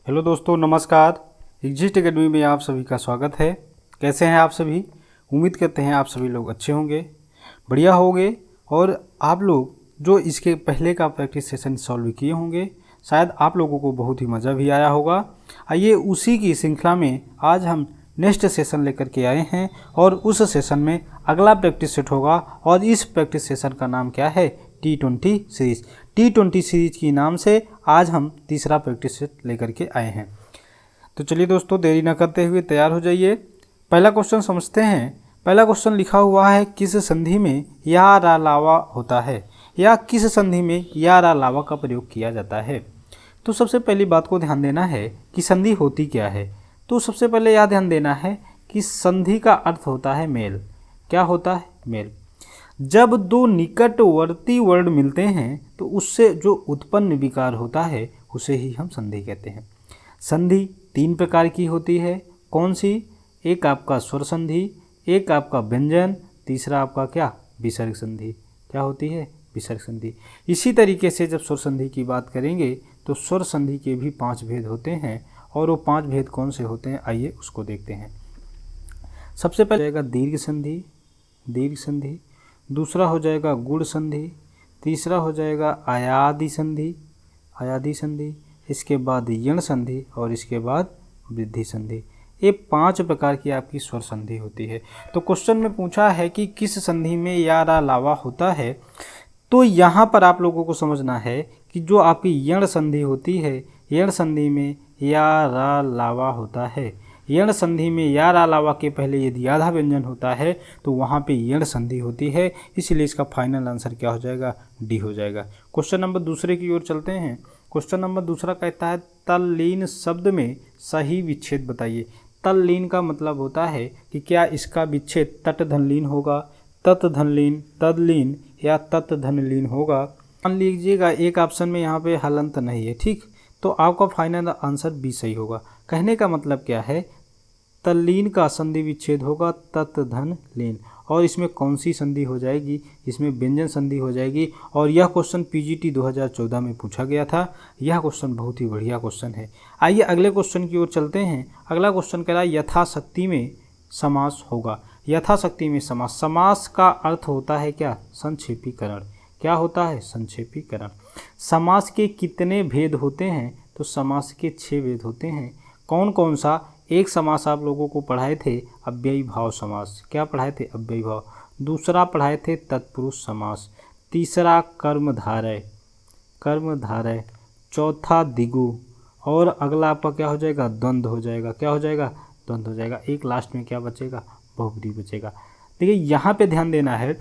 Hello दोस्तों, नमस्कार। Exit academy में आप सभी का स्वागत है। कैसे हैं आप सभी? उम्मीद करते हैं आप सभी लोग अच्छे होंगे, बढ़िया होंगे। और आप लोग जो इसके पहले का प्रैक्टिस सेशन सॉल्व किए होंगे, शायद आप लोगों को बहुत ही मज़ा भी आया होगा। आइए उसी की श्रृंखला में आज हम नेक्स्ट सेशन लेकर के आए हैं और उस सेशन में अगला प्रैक्टिस सेट होगा। और इस प्रैक्टिस सेशन का नाम क्या है? T20 series. T20 सीरीज की नाम से आज हम तीसरा प्रैक्टिस सेट लेकर के आए हैं। तो चलिए दोस्तों, देरी न करते हुए तैयार हो जाइए। पहला क्वेश्चन समझते हैं। पहला क्वेश्चन लिखा हुआ है, किस संधि में या रा लावा होता है, या किस संधि में या रा लावा का प्रयोग किया जाता है। तो सबसे पहली बात को ध्यान देना है कि संधि होती क्या है। तो सबसे पहले यह ध्यान देना है कि संधि का अर्थ होता है मेल। क्या होता है? मेल। जब दो निकटवर्ती वर्ण मिलते हैं तो उससे जो उत्पन्न विकार होता है उसे ही हम संधि कहते हैं। संधि तीन प्रकार की होती है। कौन सी? एक आपका स्वर संधि, एक आपका व्यंजन, तीसरा आपका क्या? विसर्ग संधि। क्या होती है? विसर्ग संधि। इसी तरीके से जब स्वर संधि की बात करेंगे तो स्वर संधि के भी 5 भेद होते हैं। और वो 5 भेद कौन से होते हैं, आइए उसको देखते हैं। सबसे पहले जाएगा दीर्घ संधि, दीर्घ संधि। दूसरा हो जाएगा गुण संधि। तीसरा हो जाएगा आयादी संधि, आयादी संधि। इसके बाद यण संधि और इसके बाद वृद्धि संधि। ये 5 प्रकार की आपकी स्वर संधि होती है। तो क्वेश्चन में पूछा है कि किस संधि में या रा लावा होता है। तो यहाँ पर आप लोगों को समझना है कि जो आपकी यण संधि होती है, यण संधि में या रा लावा होता है। यण संधि में या रा लावा के पहले यदि आधा व्यंजन होता है तो वहाँ पे यण संधि होती है। इसलिए इसका फाइनल आंसर क्या हो जाएगा? डी हो जाएगा। क्वेश्चन नंबर दूसरे की ओर चलते हैं। क्वेश्चन नंबर दूसरा कहता है, तल्लीन शब्द में सही विच्छेद बताइए। तल्लीन का मतलब होता है कि क्या इसका विच्छेद तट धनलीन होगा, तत् धनलीन, तदलीन या तत् धनलीन होगा। मान लीजिएगा एक ऑप्शन में यहाँ पे हलंत नहीं है, ठीक, तो आपका फाइनल आंसर बी सही होगा। कहने का मतलब क्या है? तल्लीन का संधि विच्छेद होगा तत् धन लीन। और इसमें कौन सी संधि हो जाएगी? इसमें व्यंजन संधि हो जाएगी। और यह क्वेश्चन पीजीटी 2014 में पूछा गया था। यह क्वेश्चन बहुत ही बढ़िया क्वेश्चन है। आइए अगले क्वेश्चन की ओर चलते हैं। अगला क्वेश्चन कह रहा है, यथाशक्ति में समास होगा। यथाशक्ति में समास, समास का अर्थ होता है क्या? संक्षेपीकरण। क्या होता है? संक्षेपीकरण। समास के कितने भेद होते हैं? तो समास के 6 भेद होते हैं। कौन कौन सा? एक समास आप लोगों को पढ़ाए थे अव्ययी भाव समास। क्या पढ़ाए थे? अव्ययी भाव। दूसरा पढ़ाए थे तत्पुरुष समास। तीसरा कर्मधारय, कर्मधारय। चौथा दिगु। और अगला आपका क्या हो जाएगा? द्वंद्व हो जाएगा। क्या हो जाएगा? द्वंद्व हो जाएगा। एक लास्ट में क्या बचेगा? बहुब्री बचेगा। देखिए यहाँ पे ध्यान देना है,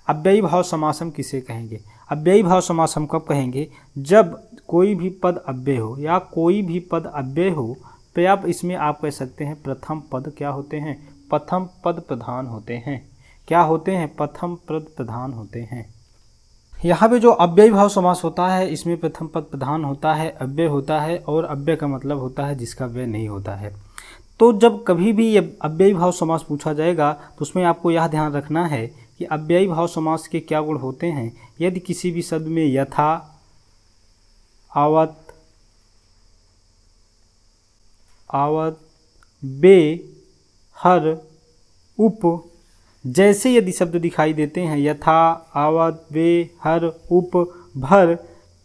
अव्ययी भाव समास हम किसे कहेंगे? अव्ययी भाव समास हम कब कहेंगे? जब कोई भी पद अव्यय हो या कोई भी पद अव्यय हो तो आप इसमें आप कह सकते हैं प्रथम पद क्या होते हैं? प्रथम पद प्रधान होते हैं। क्या होते हैं? प्रथम पद प्रधान होते हैं। यहाँ पे जो अव्ययी भाव समास होता है इसमें प्रथम पद प्रधान होता है, अव्यय होता है। और अव्यय का मतलब होता है जिसका व्यय नहीं होता है। तो जब कभी भी ये अव्ययी भाव समास पूछा जाएगा तो उसमें आपको यह ध्यान रखना है कि अव्ययी भाव समास के क्या गुण होते हैं। यदि किसी भी शब्द में यथा, आवत, आवत, बे, हर, उप जैसे यदि शब्द दिखाई देते हैं, यथा, आवत, बे, हर, उप, भर,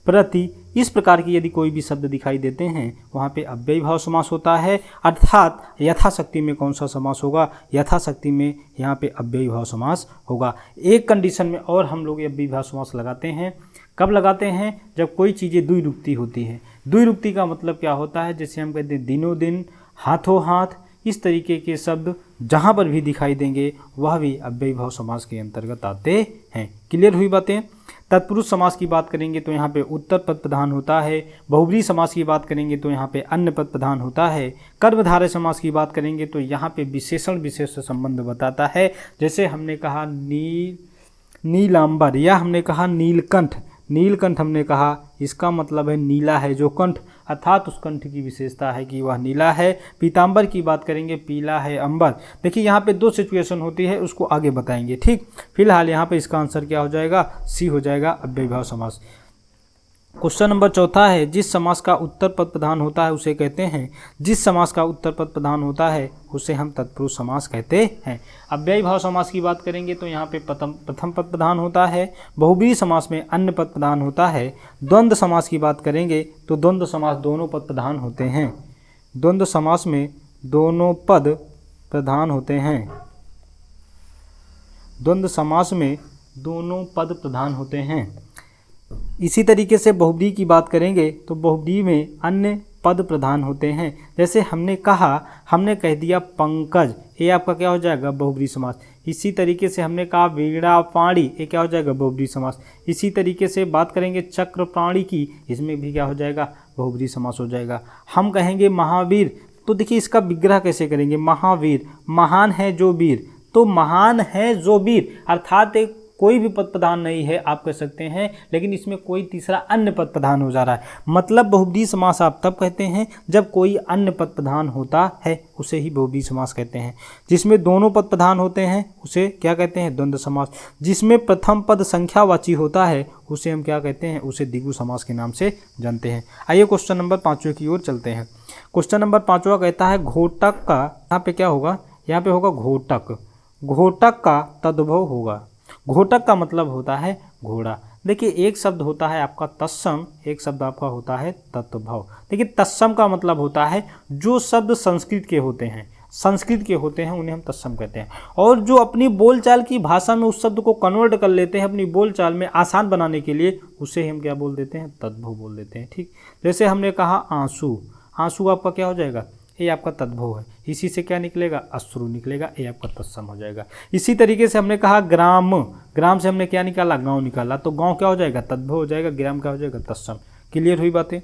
प्रति, इस प्रकार की यदि कोई भी शब्द दिखाई देते हैं वहाँ पे अव्ययी भाव समास होता है। अर्थात यथाशक्ति में कौन सा समास होगा? यथाशक्ति में यहाँ पे अव्ययी भाव समास होगा। एक कंडीशन में और हम लोग अव्ययी भाव समास लगाते हैं। कब लगाते हैं? जब कोई चीज़ें द्विरुक्ति होती हैं। द्विरुक्ति का मतलब क्या होता है? जैसे हम कहते हैं दिनों दिन, हाथों हाथ, इस तरीके के शब्द जहाँ पर भी दिखाई देंगे वह भी अव्ययी भाव समास के अंतर्गत आते हैं। क्लियर हुई बातें? तत्पुरुष समास की बात करेंगे तो यहाँ पे उत्तर पद प्रधान होता है। बहुब्री समास की बात करेंगे तो यहाँ पे अन्य पद प्रधान होता है। कर्मधारय समास की बात करेंगे तो यहाँ पे विशेषण विशेष संबंध बताता है। जैसे हमने कहा नीलांबर, या हमने कहा नीलकंठ। नीलकंठ हमने कहा, इसका मतलब है नीला है जो कंठ, अर्थात उस कंठ की विशेषता है कि वह नीला है। पीतांबर की बात करेंगे, पीला है अंबर। देखिए यहाँ पे 2 सिचुएशन होती है, उसको आगे बताएंगे, ठीक। फिलहाल यहाँ पे इसका आंसर क्या हो जाएगा? सी हो जाएगा, अव्ययी भाव समास। क्वेश्चन नंबर चौथा है, जिस समास का उत्तर पद प्रधान होता है उसे कहते हैं, जिस समास का उत्तर पद प्रधान होता है उसे हम तत्पुरुष समास कहते हैं। अव्ययी भाव समास की बात करेंगे तो यहाँ पे प्रथम पद प्रधान होता है, बहुब्रीहि समास में अन्य पद प्रधान होता है। द्वंद्व समास की बात करेंगे तो द्वंद्व समास दोनों पद प्रधान होते हैं, द्वंद्व समास में दोनों पद प्रधान होते हैं, द्वंद्व समास में दोनों पद प्रधान होते हैं। इसी तरीके से बहुब्रीहि की बात करेंगे तो बहुब्रीहि में अन्य पद प्रधान होते हैं। जैसे हमने कह दिया पंकज, ये आपका क्या हो जाएगा, बहुब्रीहि समास। इसी तरीके से हमने कहा वीणा पाणी, ये क्या हो जाएगा, बहुब्रीहि समास। इसी तरीके से बात करेंगे चक्र प्राणी की, इसमें भी क्या हो जाएगा, बहुब्रीहि समास हो जाएगा। हम कहेंगे महावीर, तो देखिए इसका विग्रह कैसे करेंगे, महावीर, महान है जो वीर, तो महान है जो वीर अर्थात एक कोई भी पद प्रधान नहीं है आप कह सकते हैं, लेकिन इसमें कोई तीसरा अन्य पद प्रधान हो जा रहा है। मतलब बहुब्रीहि समास आप तब कहते हैं जब कोई अन्य पद प्रधान होता है, उसे ही बहुब्रीहि समास कहते हैं। जिसमें दोनों पद प्रधान होते हैं उसे क्या कहते हैं, द्वंद्व समास। जिसमें प्रथम पद संख्यावाची होता है उसे हम क्या कहते हैं, उसे द्विगु समास के नाम से जानते हैं। आइए क्वेश्चन नंबर 5वें की ओर चलते हैं। क्वेश्चन नंबर 5वां कहता है घोटक का, यहाँ पे क्या होगा, यहाँ पे होगा घोटक, घोटक का तद्भव होगा। घोटक का मतलब होता है घोड़ा। देखिए एक शब्द होता है आपका तत्सम, एक शब्द आपका होता है तत्भव। देखिए तत्सम का मतलब होता है जो शब्द संस्कृत के होते हैं, संस्कृत के होते हैं उन्हें हम तत्सम कहते हैं, और जो अपनी बोलचाल की भाषा में उस शब्द को कन्वर्ट कर लेते हैं अपनी बोलचाल में आसान बनाने के लिए, उसे हम क्या बोल देते हैं, तद्भव बोल देते हैं। ठीक, जैसे हमने कहा आंसू, आंसू आपका क्या हो जाएगा, ये आपका तद्भव है। इसी से क्या निकलेगा, अश्रु निकलेगा, ये आपका तत्सम हो जाएगा। इसी तरीके से हमने कहा ग्राम, ग्राम से हमने क्या निकाला, गांव निकाला, तो गांव क्या हो जाएगा, तद्भव हो जाएगा, ग्राम क्या हो जाएगा, तत्सम। क्लियर हुई बातें,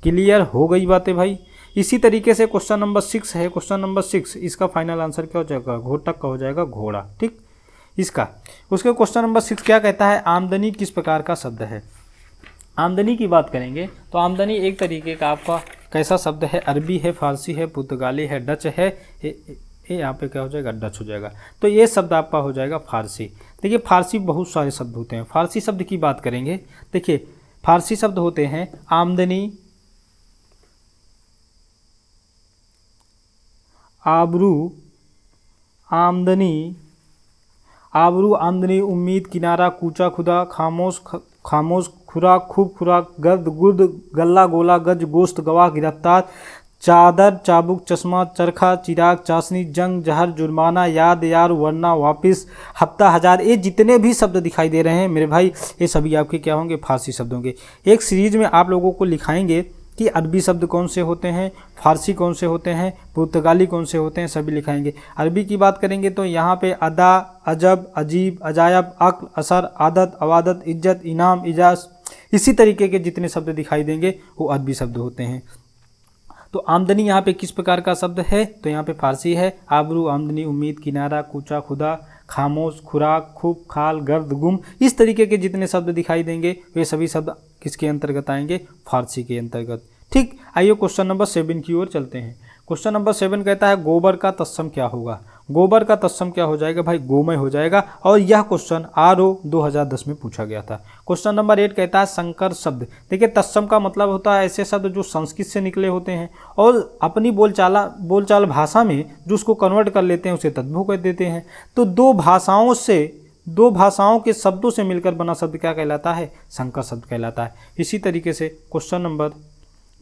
क्लियर हो गई बातें भाई। इसी तरीके से क्वेश्चन नंबर 6 है, क्वेश्चन नंबर 6 इसका फाइनल आंसर क्या हो जाएगा, घोटक का हो जाएगा घोड़ा। ठीक, इसका उसके क्वेश्चन नंबर 6 क्या कहता है, आमदनी किस प्रकार का शब्द है। आमदनी की बात करेंगे तो आमदनी एक तरीके का आपका कैसा शब्द है, अरबी है, फारसी है, पुर्तगाली है, डच है, ये यहाँ पे क्या हो जाएगा, डच हो जाएगा। तो ये शब्द आपका हो जाएगा फारसी। देखिए फारसी बहुत सारे शब्द होते हैं। फारसी शब्द की बात करेंगे, देखिए फारसी शब्द होते हैं आमदनी, आबरू, आमदनी, आबरू, आमदनी, उम्मीद, किनारा, कूचा, खुदा, खामोश, खामोश, खुराक, खूब खुराक, गर्द, गुर्द, गल्ला, गोला, गज, गोश्त, गवाह, गिरफ्तार, चादर, चाबुक, चश्मा, चरखा, चिराग, चाशनी, जंग, जहर, जुर्माना, याद, यार, वरना, वापिस, हफ्ता, हजार, ये जितने भी शब्द दिखाई दे रहे हैं मेरे भाई, ये सभी आपके क्या होंगे, फारसी शब्द होंगे। एक सीरीज में आप लोगों को लिखाएंगे कि अरबी शब्द कौन से होते हैं, फारसी कौन से होते हैं, पुर्तगाली कौन से होते हैं, सभी लिखाएंगे। अरबी की बात करेंगे तो यहाँ पे अदा, अजब, अजीब, अजायब, अक्ल, असर, आदत, अवादत, इज्जत, इनाम, इजाज़, इसी तरीके के जितने शब्द दिखाई देंगे वो अरबी शब्द होते हैं। तो आमदनी यहाँ पे किस प्रकार का शब्द है, तो यहाँ पे फारसी है, आबरू, आमदनी, उम्मीद, किनारा, कूचा, खुदा, खामोश, खुराक, खूब, खाल, गर्द, गुम, इस तरीके के जितने शब्द दिखाई देंगे वे सभी शब्द किसके अंतर्गत आएंगे, फारसी के अंतर्गत। ठीक, आइए क्वेश्चन नंबर 7 की ओर चलते हैं। क्वेश्चन नंबर 7 कहता है गोबर का तत्सम क्या होगा। गोबर का तत्सम क्या हो जाएगा भाई, गोमय हो जाएगा, और यह क्वेश्चन RO 2010 में पूछा गया था। क्वेश्चन नंबर 8 कहता है संकर शब्द। देखिए तत्सम का मतलब होता है ऐसे शब्द जो संस्कृत से निकले होते हैं और अपनी बोलचाल भाषा में जो उसको कन्वर्ट कर लेते हैं उसे तद्भव कर देते हैं। तो दो भाषाओं के शब्दों से मिलकर बना शब्द क्या कहलाता है, संकर शब्द कहलाता है। इसी तरीके से क्वेश्चन नंबर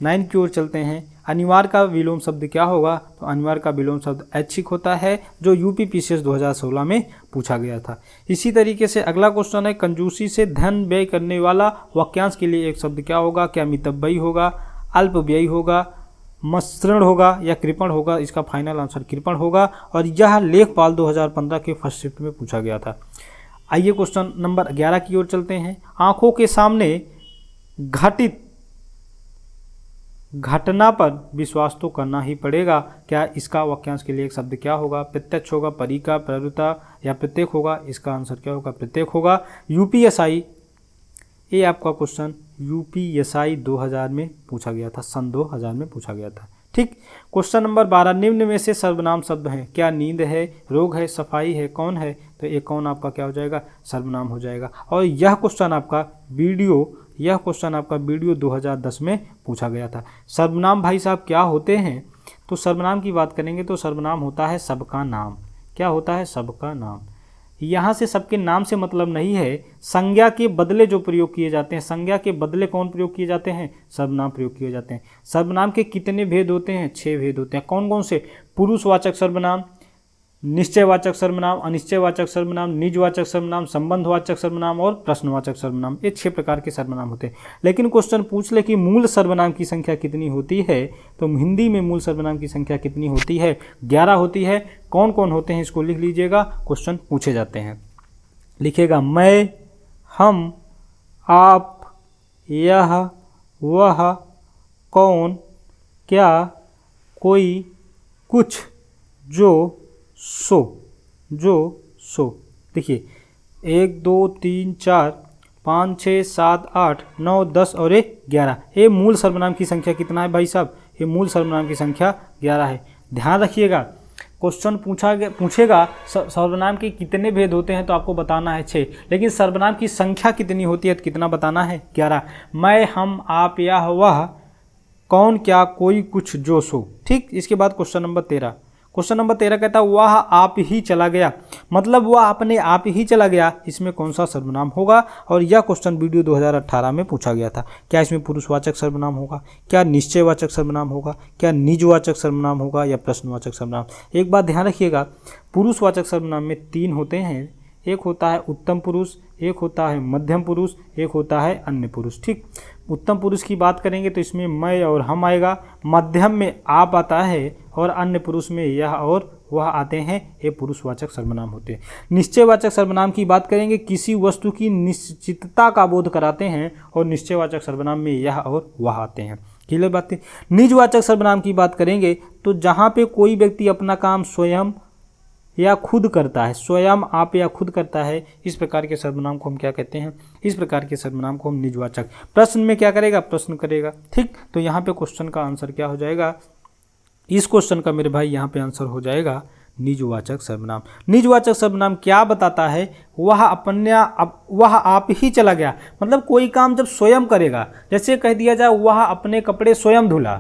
9 की ओर चलते हैं। अनिवार्य का विलोम शब्द क्या होगा, तो अनिवार्य का विलोम शब्द ऐच्छिक होता है, जो UPPCS 2016 में पूछा गया था। इसी तरीके से अगला क्वेश्चन है कंजूसी से धन व्यय करने वाला वाक्यांश के लिए एक शब्द क्या होगा, क्या मितव्ययी होगा, अल्पव्ययी होगा, मसृण होगा या कृपण होगा। इसका फाइनल आंसर कृपण होगा, और यह लेखपाल 2015 के फर्स्ट शिफ्ट में पूछा गया था। आइए क्वेश्चन नंबर 11 की ओर चलते हैं। आंखों के सामने घटित घटना पर विश्वास तो करना ही पड़ेगा। क्या इसका वाक्यांश के लिए एक शब्द क्या होगा, प्रत्यक्ष होगा, परिका, प्रवृत्ता या प्रत्येक होगा। इसका आंसर क्या होगा, प्रत्येक होगा। UPSI, ये आपका क्वेश्चन UPSI 2000 में पूछा गया था, सन 2000 में पूछा गया था। ठीक। क्वेश्चन नंबर 12, निम्न में से सर्वनाम शब्द हैं, क्या नींद है, रोग है, सफाई है, कौन है, तो ये कौन आपका क्या हो जाएगा, सर्वनाम हो जाएगा। और यह क्वेश्चन आपका वीडियो 2010 में पूछा गया था। सर्वनाम भाई साहब क्या होते हैं, तो सर्वनाम की बात करेंगे तो सर्वनाम होता है सबका नाम। क्या होता है, सबका नाम। यहाँ से सबके नाम से मतलब नहीं है, संज्ञा के बदले जो प्रयोग किए जाते हैं, संज्ञा के बदले कौन प्रयोग किए जाते हैं, सर्वनाम प्रयोग किए जाते हैं। सर्वनाम के कितने भेद होते हैं, 6 भेद होते हैं। कौन कौन से, पुरुषवाचक सर्वनाम, निश्चयवाचक सर्वनाम, अनिश्चयवाचक सर्वनाम, निजवाचक सर्वनाम, संबंधवाचक सर्वनाम और प्रश्नवाचक सर्वनाम। ये 6 प्रकार के सर्वनाम होते हैं। लेकिन क्वेश्चन पूछ ले कि मूल सर्वनाम की संख्या कितनी होती है, तो हिंदी में मूल सर्वनाम की संख्या कितनी होती है, 11 होती है। कौन कौन होते हैं इसको लिख लीजिएगा, क्वेश्चन पूछे जाते हैं। लिखेगा मैं, हम, आप, यह, वह, कौन, क्या, कोई, कुछ, जो, सो। देखिए 1 2 3 4 5 6 7 8 9 10 और 11, ये मूल सर्वनाम की संख्या कितना है भाई साहब, ये मूल सर्वनाम की संख्या 11 है। ध्यान रखिएगा, क्वेश्चन पूछेगा सर्वनाम के कितने भेद होते हैं, तो आपको बताना है 6, लेकिन सर्वनाम की संख्या कितनी होती है तो कितना बताना है, 11। मैं, हम, आप, यह, वह, कौन, क्या, कोई, कुछ, जो, सो। ठीक। इसके बाद क्वेश्चन नंबर 13 कहता है वह आप ही चला गया, मतलब वह अपने आप ही चला गया, इसमें कौन सा सर्वनाम होगा। और यह क्वेश्चन वीडियो 2018 में पूछा गया था। क्या इसमें पुरुषवाचक सर्वनाम होगा, क्या निश्चयवाचक सर्वनाम होगा, क्या निजवाचक सर्वनाम होगा या प्रश्नवाचक सर्वनाम। एक बात ध्यान रखिएगा, पुरुषवाचक सर्वनाम में 3 होते हैं, एक होता है उत्तम पुरुष, एक होता है मध्यम पुरुष, एक होता है अन्य पुरुष। ठीक। उत्तम पुरुष की बात करेंगे तो इसमें मैं और हम आएगा, मध्यम में आप आता है और अन्य पुरुष में यह और वह आते हैं, ये पुरुषवाचक सर्वनाम होते हैं। निश्चयवाचक सर्वनाम की बात करेंगे, किसी वस्तु की निश्चितता का बोध कराते हैं और निश्चयवाचक सर्वनाम में यह और वह आते हैं। क्लियर बात है। निजवाचक सर्वनाम की बात करेंगे तो जहाँ पे कोई व्यक्ति अपना काम स्वयं या खुद करता है, स्वयं, आप या खुद करता है, इस प्रकार के सर्वनाम को हम क्या कहते हैं, इस प्रकार के सर्वनाम को हम निजवाचक। प्रश्न में क्या करेगा, प्रश्न करेगा। ठीक। तो यहाँ पे क्वेश्चन का आंसर क्या हो जाएगा, इस क्वेश्चन का मेरे भाई यहाँ पे आंसर हो जाएगा निजवाचक सर्वनाम। निजवाचक सर्वनाम क्या बताता है, वह आप ही चला गया, मतलब कोई काम जब स्वयं करेगा, जैसे कह दिया जाए वह अपने कपड़े स्वयं धुला,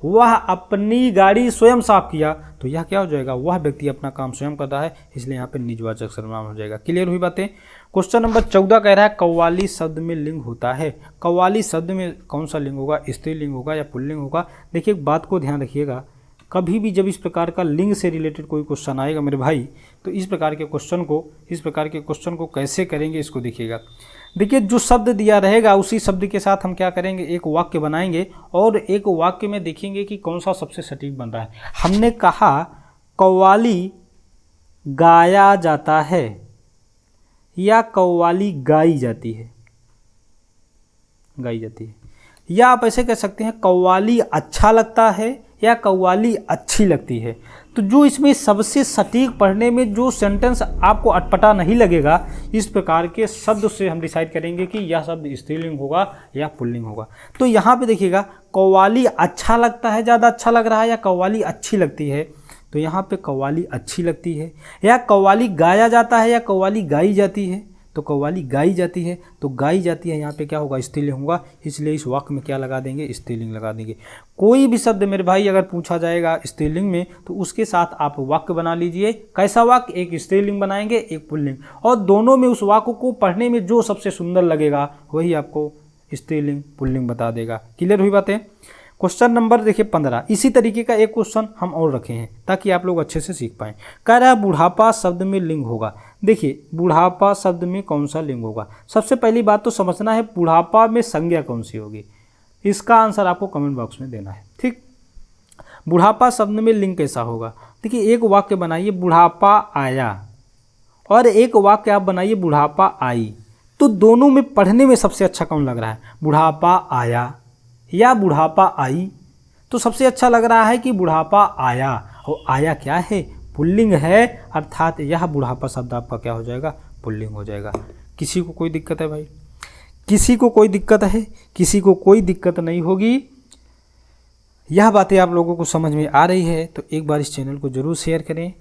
वह अपनी गाड़ी स्वयं साफ किया, तो यह क्या हो जाएगा, वह व्यक्ति अपना काम स्वयं करता है, इसलिए यहाँ पे निजवाचक सर्वनाम हो जाएगा। क्लियर हुई बातें। क्वेश्चन नंबर 14 कह रहा है कव्वाली शब्द में लिंग होता है। कव्वाली शब्द में कौन सा लिंग होगा, स्त्रीलिंग होगा या पुल्लिंग होगा। देखिए एक बात को ध्यान रखिएगा, कभी भी जब इस प्रकार का लिंग से रिलेटेड कोई क्वेश्चन आएगा मेरे भाई, तो इस प्रकार के क्वेश्चन को कैसे करेंगे इसको देखिएगा। देखिए जो शब्द दिया रहेगा उसी शब्द के साथ हम क्या करेंगे, एक वाक्य बनाएंगे और एक वाक्य में देखेंगे कि कौन सा सबसे सटीक बन रहा है। हमने कहा कव्वाली गाया जाता है या कव्वाली गाई जाती है, या आप ऐसे कह सकते हैं कव्वाली अच्छा लगता है या कव्वाली अच्छी लगती है। तो जो इसमें सबसे सटीक पढ़ने में जो सेंटेंस आपको अटपटा नहीं लगेगा, इस प्रकार के शब्द से हम डिसाइड करेंगे कि यह शब्द स्त्रीलिंग होगा या पुल्लिंग होगा। तो यहाँ पे देखिएगा कव्वाली अच्छा लगता है, ज़्यादा अच्छा लग रहा है, या कव्वाली अच्छी लगती है, तो यहाँ पे कव्वाली अच्छी लगती है। या कव्वाली गाया जाता है या कव्वाली गाई जाती है, तो कव्वाली गाई जाती है, तो गाई जाती है यहाँ पे क्या होगा, स्त्रीलिंग होगा, इसलिए इस वाक्य में क्या लगा देंगे, स्त्रीलिंग लगा देंगे। कोई भी शब्द मेरे भाई अगर पूछा जाएगा स्त्रीलिंग में, तो उसके साथ आप वाक्य बना लीजिए। कैसा वाक्य, एक स्त्रीलिंग बनाएंगे, एक पुल्लिंग, और दोनों में उस वाक्य को पढ़ने में जो सबसे सुंदर लगेगा वही आपको स्त्रीलिंग पुल्लिंग बता देगा। क्लियर हुई बातें। क्वेश्चन नंबर देखिए 15, इसी तरीके का एक क्वेश्चन हम और रखे हैं ताकि आप लोग अच्छे से सीख पाएँ। कह रहा है बुढ़ापा शब्द में लिंग होगा। देखिए बुढ़ापा शब्द में कौन सा लिंग होगा, सबसे पहली बात तो समझना है बुढ़ापा में संज्ञा कौन सी होगी, इसका आंसर आपको कमेंट बॉक्स में देना है। ठीक। बुढ़ापा शब्द में लिंग कैसा होगा, देखिए एक वाक्य बनाइए बुढ़ापा आया और एक वाक्य आप बनाइए बुढ़ापा आई, तो दोनों में पढ़ने में सबसे अच्छा कौन लग रहा है, बुढ़ापा आया या बुढ़ापा आई। तो सबसे अच्छा लग रहा है कि बुढ़ापा आया, और आया क्या है, पुल्लिंग है, अर्थात यह बुढ़ापा शब्द आपका क्या हो जाएगा, पुल्लिंग हो जाएगा। किसी को कोई दिक्कत है भाई, किसी को कोई दिक्कत है, किसी को कोई दिक्कत नहीं होगी। यह बातें आप लोगों को समझ में आ रही है तो एक बार इस चैनल को जरूर शेयर करें,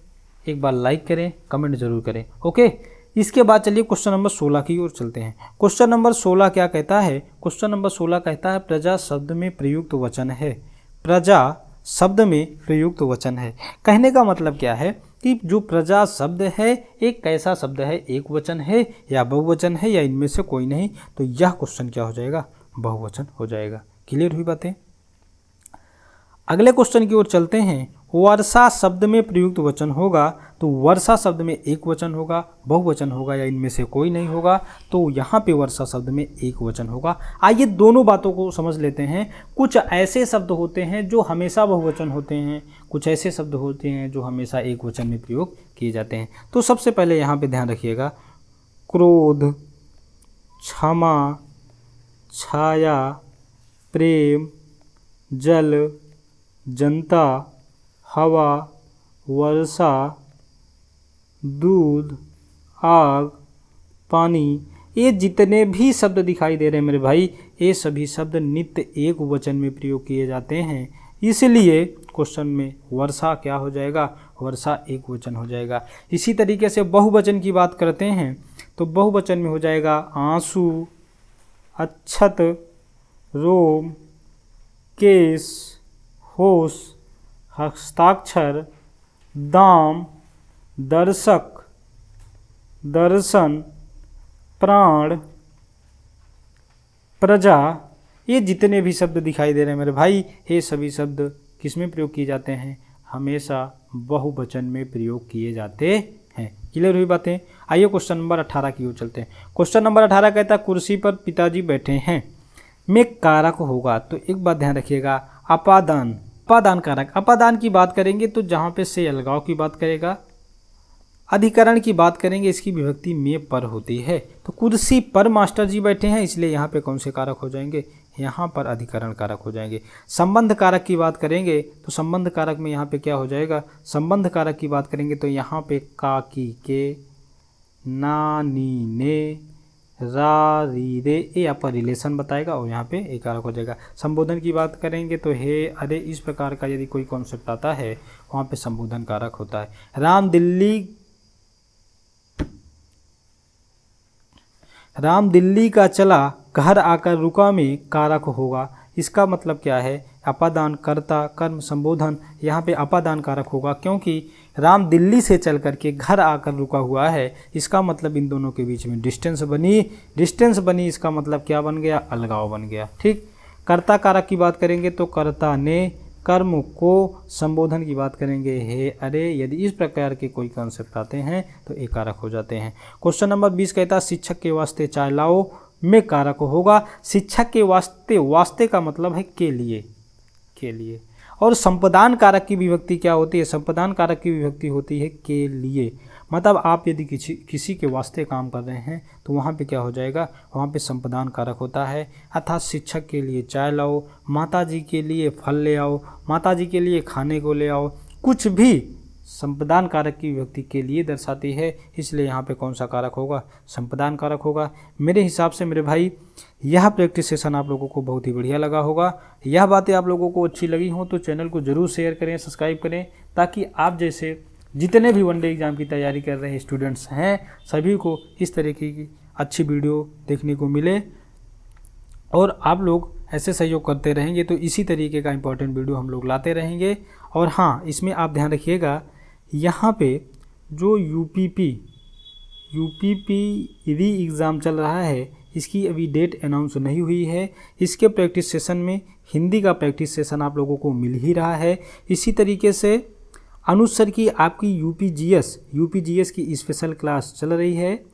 एक बार लाइक करें, कमेंट जरूर करें। ओके, इसके बाद चलिए क्वेश्चन नंबर 16 की ओर चलते हैं। क्वेश्चन नंबर 16 क्या कहता है? क्वेश्चन नंबर 16 कहता है प्रजा शब्द में प्रयुक्त वचन है। प्रजा शब्द में प्रयुक्त वचन है। कहने का मतलब क्या है कि जो प्रजा शब्द है एक कैसा शब्द है, एक वचन है या बहुवचन है या इनमें से कोई नहीं, तो यह क्वेश्चन क्या हो जाएगा? बहुवचन हो जाएगा। क्लियर हुई बातें? अगले क्वेश्चन की ओर चलते हैं। वर्षा शब्द में प्रयुक्त वचन होगा, तो वर्षा शब्द में एक वचन होगा, बहुवचन होगा या इनमें से कोई नहीं होगा, तो यहाँ पे वर्षा शब्द में एक वचन होगा। आइए दोनों बातों को समझ लेते हैं। कुछ ऐसे शब्द होते हैं जो हमेशा बहुवचन होते हैं, कुछ ऐसे शब्द होते हैं जो हमेशा एक वचन में प्रयोग किए जाते हैं। तो सबसे पहले यहाँ पे ध्यान रखिएगा, क्रोध, क्षमा, छाया, प्रेम, जल, जनता, हवा, वर्षा, दूध, आग, पानी, ये जितने भी शब्द दिखाई दे रहे हैं मेरे भाई, ये सभी शब्द नित्य एक वचन में प्रयोग किए जाते हैं। इसलिए क्वेश्चन में वर्षा क्या हो जाएगा? वर्षा एक वचन हो जाएगा। इसी तरीके से बहुवचन की बात करते हैं तो बहुवचन में हो जाएगा आंसू, अक्षत, रोम, केश, होश, हस्ताक्षर, दाम, दर्शक, दर्शन, प्राण, प्रजा, ये जितने भी शब्द दिखाई दे रहे हैं मेरे भाई, ये सभी शब्द किस में प्रयोग किए जाते हैं? हमेशा बहुवचन में प्रयोग किए जाते हैं। क्लियर हुई बातें? आइए क्वेश्चन नंबर 18 की ओर चलते हैं। क्वेश्चन नंबर 18 कहता है कुर्सी पर पिताजी बैठे हैं में कारक होगा। तो एक बात ध्यान रखिएगा, अपादान, अपादान कारक। अपादान की बात करेंगे तो जहाँ पे से अलगाव की बात करेगा, अधिकरण की बात करेंगे इसकी विभक्ति में पर होती है। तो कुर्सी पर मास्टर जी बैठे हैं, इसलिए यहाँ पे कौन से कारक हो जाएंगे? यहाँ पर अधिकरण कारक हो जाएंगे। संबंध कारक की बात करेंगे तो संबंध कारक में यहाँ पे क्या हो जाएगा? संबंध कारक की बात करेंगे तो यहाँ पे काकी के, नानी ने, रा री रे, ये आपका रिलेशन बताएगा और यहाँ पे एक कारक हो जाएगा। संबोधन की बात करेंगे तो हे, अरे, इस प्रकार का यदि कोई कॉन्सेप्ट आता है वहाँ पे संबोधन कारक होता है। राम दिल्ली का चला, घर आकर रुका में कारक होगा। इसका मतलब क्या है? अपादान, कर्ता, कर्म, संबोधन, यहाँ पे अपादान कारक होगा क्योंकि राम दिल्ली से चल करके घर आकर रुका हुआ है। इसका मतलब इन दोनों के बीच में डिस्टेंस बनी, इसका मतलब क्या बन गया? अलगाव बन गया। ठीक। कर्ता कारक की बात करेंगे तो कर्ता ने, कर्म को, संबोधन की बात करेंगे हे, अरे, यदि इस प्रकार के कोई कॉन्सेप्ट आते हैं तो एक कारक हो जाते हैं। क्वेश्चन नंबर 20 कहता है शिक्षक के वास्ते चाय लाओ में कारक होगा। शिक्षक के वास्ते, वास्ते का मतलब है के लिए। और संपदान कारक की विभक्ति क्या होती है? संपदान कारक की विभक्ति होती है के लिए। मतलब आप यदि किसी के वास्ते काम कर रहे हैं तो वहाँ पे क्या हो जाएगा? वहाँ पे संपदान कारक होता है। अर्थात शिक्षक के लिए चाय लाओ, माता जी के लिए फल ले आओ, माता जी के लिए खाने को ले आओ, कुछ भी संपदान कारक की विभक्ति के लिए दर्शाती है। इसलिए यहाँ पे कौन सा कारक होगा? संपदान कारक होगा। मेरे हिसाब से मेरे भाई यह प्रैक्टिस सेशन आप लोगों को बहुत ही बढ़िया लगा होगा। यह बातें आप लोगों को अच्छी लगी हों तो चैनल को ज़रूर शेयर करें, सब्सक्राइब करें, ताकि आप जैसे जितने भी वनडे एग्ज़ाम की तैयारी कर रहे स्टूडेंट्स हैं सभी को इस तरीके की अच्छी वीडियो देखने को मिले। और आप लोग ऐसे सहयोग करते रहेंगे तो इसी तरीके का इंपॉर्टेंट वीडियो हम लोग लाते रहेंगे। और हाँ, इसमें आप ध्यान रखिएगा, यहाँ पे जो यूपीपी री एग्ज़ाम चल रहा है इसकी अभी डेट अनाउंस नहीं हुई है। इसके प्रैक्टिस सेशन में हिंदी का प्रैक्टिस सेशन आप लोगों को मिल ही रहा है। इसी तरीके से अनुज सर की आपकी यूपीजीएस की स्पेशल क्लास चल रही है।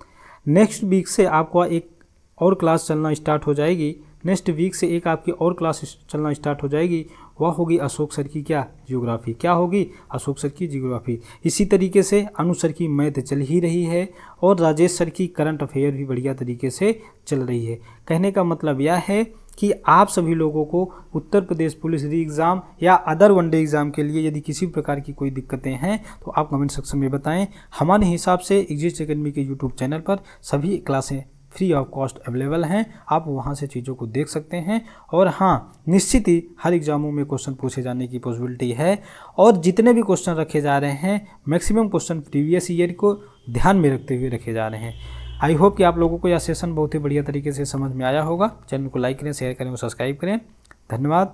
नेक्स्ट वीक से आपको एक और क्लास चलना स्टार्ट हो जाएगी। नेक्स्ट वीक से एक आपकी और क्लास चलना स्टार्ट हो जाएगी, वह होगी अशोक सर की जियोग्राफी। क्या होगी? अशोक सर की जियोग्राफी। इसी तरीके से अनुज सर की मैथ चल ही रही है और राजेश सर की करंट अफेयर भी बढ़िया तरीके से चल रही है। कहने का मतलब यह है कि आप सभी लोगों को उत्तर प्रदेश पुलिस री एग्ज़ाम या अदर वनडे एग्ज़ाम के लिए यदि किसी प्रकार की कोई दिक्कतें हैं तो आप कमेंट सेक्शन में बताएं। हमारे हिसाब से एग्जिस्ट एकेडमी के यूट्यूब चैनल पर सभी क्लासें फ्री ऑफ कॉस्ट अवेलेबल हैं, आप वहां से चीज़ों को देख सकते हैं। और हाँ, निश्चित ही हर एग्जामों में क्वेश्चन पूछे जाने की पॉसिबिलिटी है, और जितने भी क्वेश्चन रखे जा रहे हैं मैक्सिमम क्वेश्चन प्रीवियस ईयर को ध्यान में रखते हुए रखे जा रहे हैं। आई होप कि आप लोगों को यह सेशन बहुत ही बढ़िया तरीके से समझ में आया होगा। चैनल को लाइक करें, शेयर करें और सब्सक्राइब करें। धन्यवाद।